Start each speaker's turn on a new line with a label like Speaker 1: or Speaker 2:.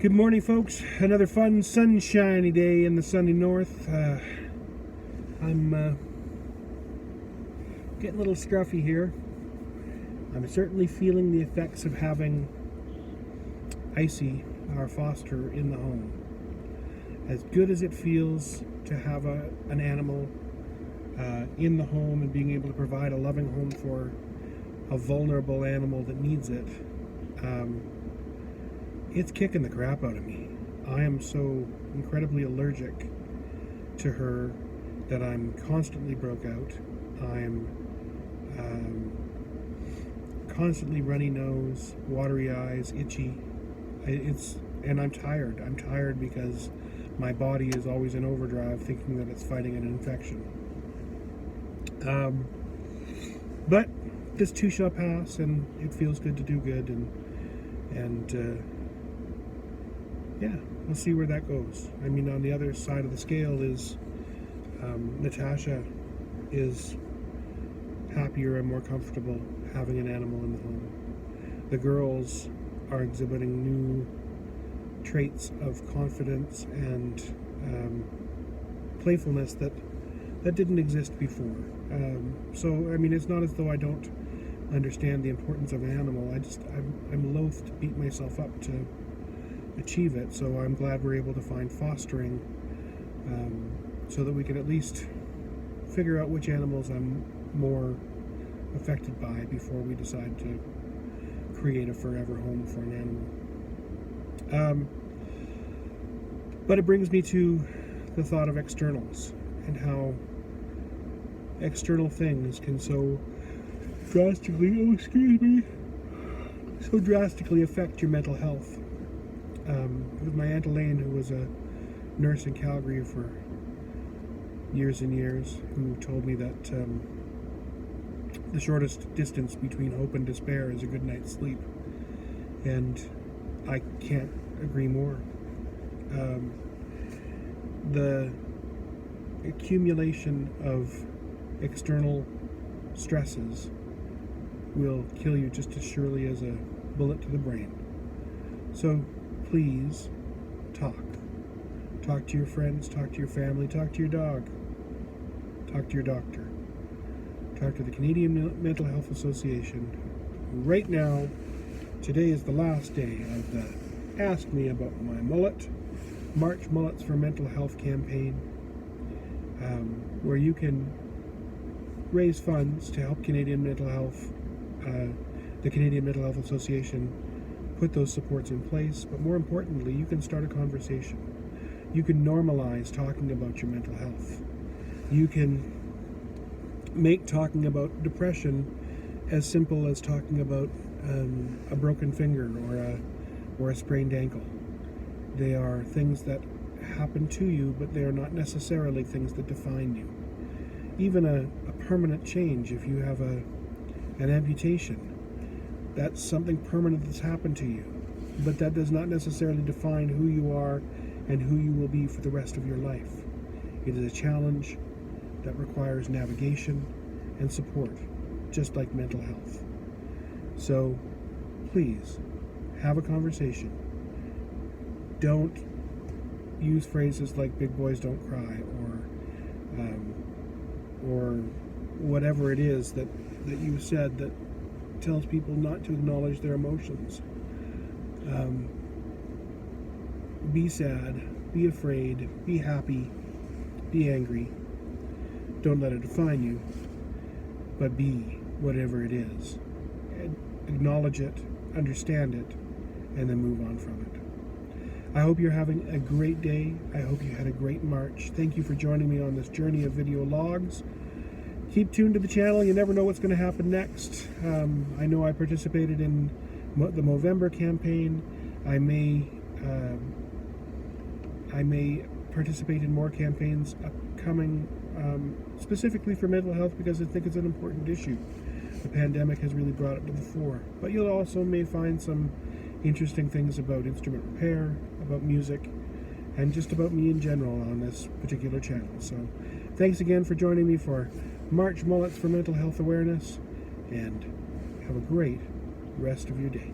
Speaker 1: Good morning, folks. Another fun, sunshiny day in the sunny north. I'm getting a little scruffy here. I'm certainly feeling the effects of having Icy, our foster, in the home. As good as it feels to have an animal in the home and being able to provide a loving home for a vulnerable animal that needs it, it's kicking the crap out of me. I am so incredibly allergic to her that I'm constantly broke out. I'm constantly runny nose, watery eyes, itchy. And I'm tired. I'm tired because my body is always in overdrive, thinking that it's fighting an infection. But this too shall pass, and it feels good to do good, and yeah, we'll see where that goes. I mean, on the other side of the scale is Natasha is happier and more comfortable having an animal in the home. The girls are exhibiting new traits of confidence and playfulness that didn't exist before. So, I mean, it's not as though I don't understand the importance of an animal. I'm loath to beat myself up to achieve it, so I'm glad we're able to find fostering so that we can at least figure out which animals I'm more affected by before we decide to create a forever home for an animal. But it brings me to the thought of externals and how external things can so drastically, affect your mental health. It was my Aunt Elaine, who was a nurse in Calgary for years and years, who told me that the shortest distance between hope and despair is a good night's sleep. And I can't agree more. The accumulation of external stresses will kill you just as surely as a bullet to the brain. So please talk. Talk to your friends, talk to your family, talk to your dog, talk to your doctor, talk to the Canadian Mental Health Association. Right now, today is the last day of the Ask Me About My Mullet, March Mullets for Mental Health campaign, where you can raise funds to help Canadian Mental Health, the Canadian Mental Health Association, put those supports in place. But more importantly, you can start a conversation. You can normalize talking about your mental health. You can make talking about depression as simple as talking about a broken finger or a sprained ankle. They are things that happen to you, but they are not necessarily things that define you. Even a permanent change, if you have an amputation, that's something permanent that's happened to you, but that does not necessarily define who you are and who you will be for the rest of your life. It is a challenge that requires navigation and support, just like mental health. So please have a conversation. Don't use phrases like "big boys don't cry" or whatever it is that you said that tells people not to acknowledge their emotions. Be sad, be afraid, be happy, be angry. Don't let it define you, but be whatever it is. Acknowledge it, understand it, and then move on from it. I hope you're having a great day. I hope you had a great March. Thank you for joining me on this journey of video logs. Keep tuned to the channel. You never know what's going to happen next. I know I participated in the Movember campaign. I may participate in more campaigns upcoming, specifically for mental health, because I think it's an important issue. The pandemic has really brought it to the fore. But you'll also may find some interesting things about instrument repair, about music, and just about me in general on this particular channel. So thanks again for joining me for March Mullets for Mental Health Awareness, and have a great rest of your day.